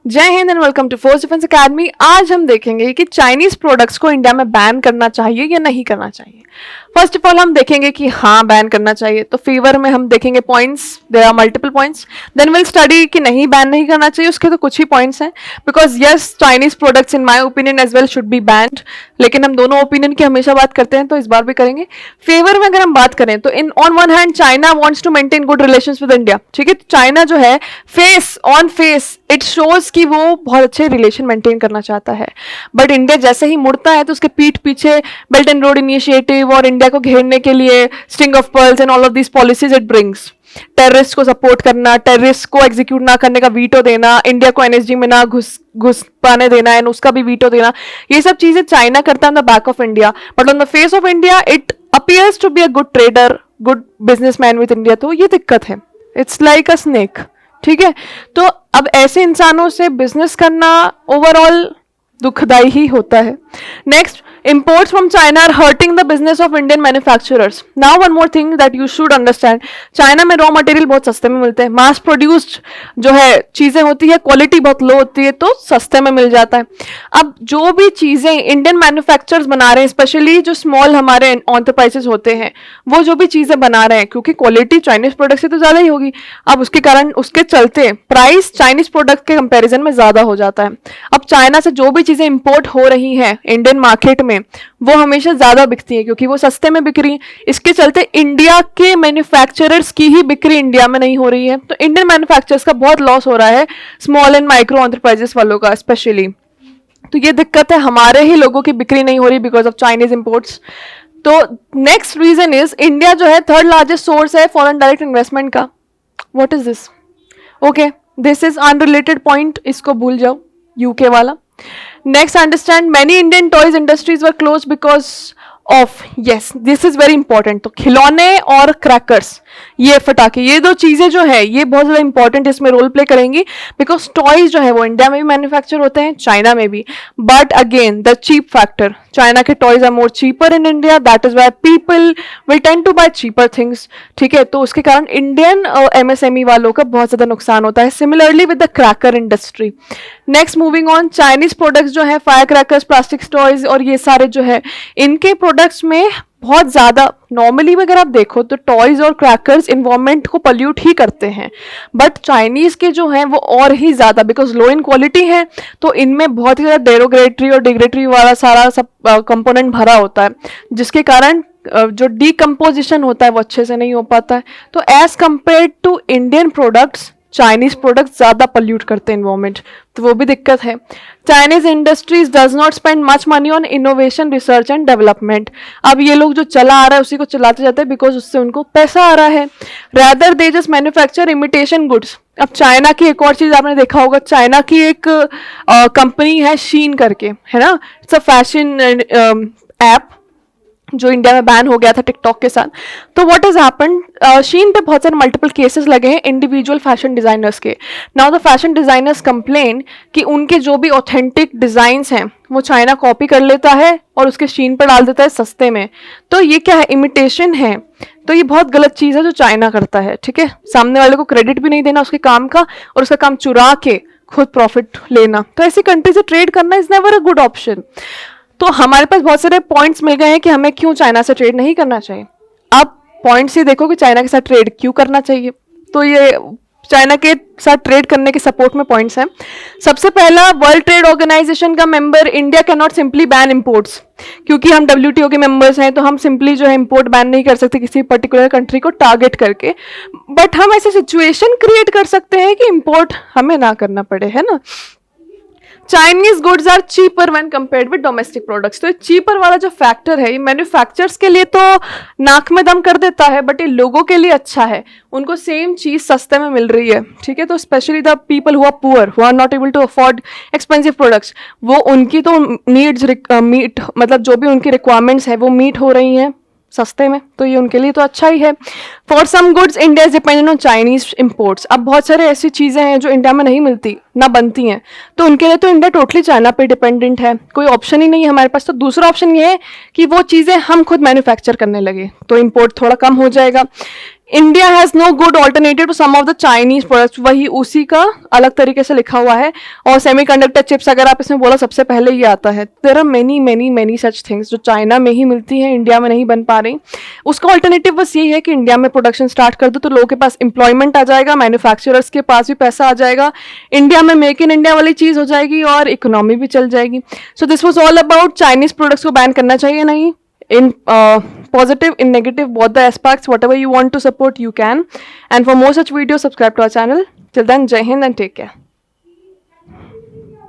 जय हिंद and welcome to force defence academy. आज हम देखेंगे कि चाइनीज प्रोडक्ट्स को इंडिया में बैन करना चाहिए या नहीं करना चाहिए। फर्स्ट ऑफ ऑल हम देखेंगे कि हाँ बैन करना चाहिए, तो फेवर में हम देखेंगे points, there are multiple points. Then will study कि नहीं बैन नहीं करना चाहिए, उसके तो कुछ ही पॉइंट्स हैं। Because yes Chinese products in my opinion as well should be banned, लेकिन हम दोनों ओपिनियन की हमेशा बात करते हैं तो इस बार भी करेंगे। फेवर में अगर हम बात करें तो इन on one hand China wants to maintain good relations with India, ठीक है। चाइना जो है face on face it shows कि वो बहुत अच्छे रिलेशन मेंटेन करना चाहता है, बट इंडिया जैसे ही मुड़ता है तो उसके पीठ पीछे बेल्ट एंड रोड इनिशिएटिव और इंडिया को घेरने के लिए string of pearls and all of these policies it brings. Terrorist को सपोर्ट करना, टेररिस्ट को एग्जीक्यूट ना करने का वीटो देना, इंडिया को एनएसजी में ना घुस पाने देना एंड उसका भी वीटो देना, ये सब चीजें चाइना करता है on the back of India. But on the face of India it appears to be a good trader, good businessman with India. तो ये दिक्कत है, इट्स लाइक अ स्नेक, ठीक है। तो अब ऐसे इंसानों से बिजनेस करना ओवरऑल दुखदाई ही होता है। Next, imports from China are hurting the business of Indian manufacturers. Now one more thing that you should understand, China में रॉ मटेरियल बहुत सस्ते में मिलते हैं, मास प्रोड्यूस्ड जो है चीजें होती है, क्वालिटी बहुत लो होती है तो सस्ते में मिल जाता है। अब जो भी चीजें इंडियन मैन्युफैक्चरर्स बना रहे हैं, स्पेशली जो स्मॉल हमारे एंटरप्राइजेस होते हैं, वो जो भी चीजें बना रहे हैं, क्योंकि क्वालिटी चाइनीज प्रोडक्ट से तो ज्यादा ही होगी, अब उसके कारण उसके चलते प्राइस चाइनीज प्रोडक्ट के कंपेरिजन में ज्यादा हो जाता है। अब चाइना से जो भी चीजें इंपोर्ट हो रही हैं इंडियन मार्केट में वो हमेशा ज्यादा बिकती है क्योंकि वो सस्ते में बिक रही है। इसके चलते इंडिया के मैन्युफैक्चरर्स की ही बिक्री इंडिया में नहीं हो रही है, तो इंडियन मैन्युफैक्चरर्स का बहुत लॉस हो रहा है, स्मॉल एंड माइक्रो एंटरप्राइजेस वालों का स्पेशली। तो ये दिक्कत है, हमारे ही लोगों की बिक्री नहीं हो रही बिकॉज ऑफ चाइनीज इंपोर्ट्स। तो नेक्स्ट रीजन इज इंडिया जो है थर्ड लार्जेस्ट सोर्स है फॉरेन डायरेक्ट इन्वेस्टमेंट का। What is this? Okay, this is unrelated point, इसको भूल जाओ, यूके वाला। Next, understand many Indian toys industries were closed because of, yes, this is very important। तो खिलौने और क्रैकर्स, ये फटाके, ये दो चीजें जो है ये बहुत ज्यादा इंपॉर्टेंट इसमें रोल प्ले करेंगी बिकॉज टॉयज जो है वो इंडिया में भी मैन्युफैक्चर होते हैं, चाइना में भी, but again the cheap factor, China के toys are more cheaper in India, that is why people will tend to buy cheaper things, ठीक है। तो उसके कारण इंडियन एमएसएमई वालों का बहुत ज्यादा नुकसान होता है, similarly with the cracker industry. Next, moving on, Chinese products जो है फायर क्रैकर्स, प्लास्टिक टॉयज और ये सारे जो है इनके प्रोडक्ट्स में बहुत ज्यादा, नॉर्मली अगर आप देखो तो टॉयज और क्रैकर्स इन्वायरमेंट को पल्यूट ही करते हैं, बट चाइनीज के जो हैं वो और ही ज्यादा, बिकॉज लो इन क्वालिटी है तो इनमें बहुत ही ज्यादा डेरोग्रेटरी और डिग्रेटरी वाला सारा सब कंपोनेंट भरा होता है, जिसके कारण जो डीकम्पोजिशन होता है वो अच्छे से नहीं हो पाता है। तो as compare to Indian products Chinese product ज्यादा पल्यूट करते हैं इन्वायरमेंट, तो वो भी दिक्कत है। Chinese industries does not spend much money on innovation, research and development. अब ये लोग जो चला आ रहा है उसी को चलाते जाते हैं बिकॉज उससे उनको पैसा आ रहा है, rather they just manufacture imitation goods. अब चाइना की एक और चीज आपने देखा होगा, चाइना की एक कंपनी है शीन करके, है ना, इट्स अ फैशन ऐप जो इंडिया में बैन हो गया था टिकटॉक के साथ। तो व्हाट हैज हैपेंड, शीन पे बहुत सारे मल्टीपल केसेस लगे हैं इंडिविजुअल फैशन डिजाइनर्स के। Now the fashion designers complain कि उनके जो भी ऑथेंटिक डिजाइन्स हैं वो चाइना कॉपी कर लेता है और उसके शीन पर डाल देता है सस्ते में। तो ये क्या है, इमिटेशन है। तो ये बहुत गलत चीज है जो चाइना करता है, ठीक है। सामने वाले को क्रेडिट भी नहीं देना उसके काम का और उसका काम चुरा के खुद प्रॉफिट लेना, तो ऐसी कंट्री से ट्रेड करना is never a good option. तो हमारे पास बहुत सारे पॉइंट्स मिल गए हैं कि हमें क्यों चाइना से ट्रेड नहीं करना चाहिए। अब पॉइंट्स ही देखो कि चाइना के साथ ट्रेड क्यों करना चाहिए। तो ये चाइना के साथ ट्रेड करने के सपोर्ट में पॉइंट्स हैं। सबसे पहला, वर्ल्ड ट्रेड ऑर्गेनाइजेशन का member India can not simply ban imports, क्योंकि हम WTO के मेंबर्स हैं तो हम सिंपली जो है इंपोर्ट बैन नहीं कर सकते किसी पर्टिकुलर कंट्री को टारगेट करके, बट हम ऐसी सिचुएशन क्रिएट कर सकते हैं कि इंपोर्ट हमें ना करना पड़े, है ना। Chinese goods are cheaper when compared with domestic products. तो चीपर वाला जो फैक्टर है ये मैन्युफैक्चरर्स के लिए तो नाक में दम कर देता है, बट ये लोगों के लिए अच्छा है, उनको सेम चीज सस्ते में मिल रही है, ठीक है। तो specially the people who are poor, who are not able to afford expensive products, वो उनकी तो नीड्स मीट, मतलब जो भी उनकी रिक्वायरमेंट्स है वो मीट हो रही हैं सस्ते में, तो ये उनके लिए तो अच्छा ही है। For some goods India is dependent on Chinese imports. अब बहुत सारे ऐसी चीजें हैं जो इंडिया में नहीं मिलती ना बनती हैं, तो उनके लिए तो इंडिया टोटली चाइना पे डिपेंडेंट है, कोई ऑप्शन ही नहीं है हमारे पास। तो दूसरा ऑप्शन ये है कि वो चीजें हम खुद मैन्युफैक्चर करने लगे तो इंपोर्ट थोड़ा कम हो जाएगा। India has no good alternative to some of the Chinese products, वही उसी का अलग तरीके से लिखा हुआ है। और सेमीकंडक्टर चिप्स अगर आप इसमें बोला सबसे पहले ये आता है। There are many many many such things जो चाइना में ही मिलती हैं, इंडिया में नहीं बन पा रही। उसका ऑल्टरनेटिव बस ये है कि इंडिया में प्रोडक्शन स्टार्ट कर दो तो लोगों के पास एम्प्लॉयमेंट आ जाएगा, मैन्युफैक्चरर्स के पास भी पैसा आ जाएगा, इंडिया में मेक इन इंडिया वाली चीज़ हो जाएगी और इकोनॉमी भी चल जाएगी। So this was all about Chinese products को बैन करना चाहिए नहीं। In positive, in negative, both the aspects, whatever you want to support you can. And for more such videos, subscribe to our channel. Till then, Jai Hind and take care.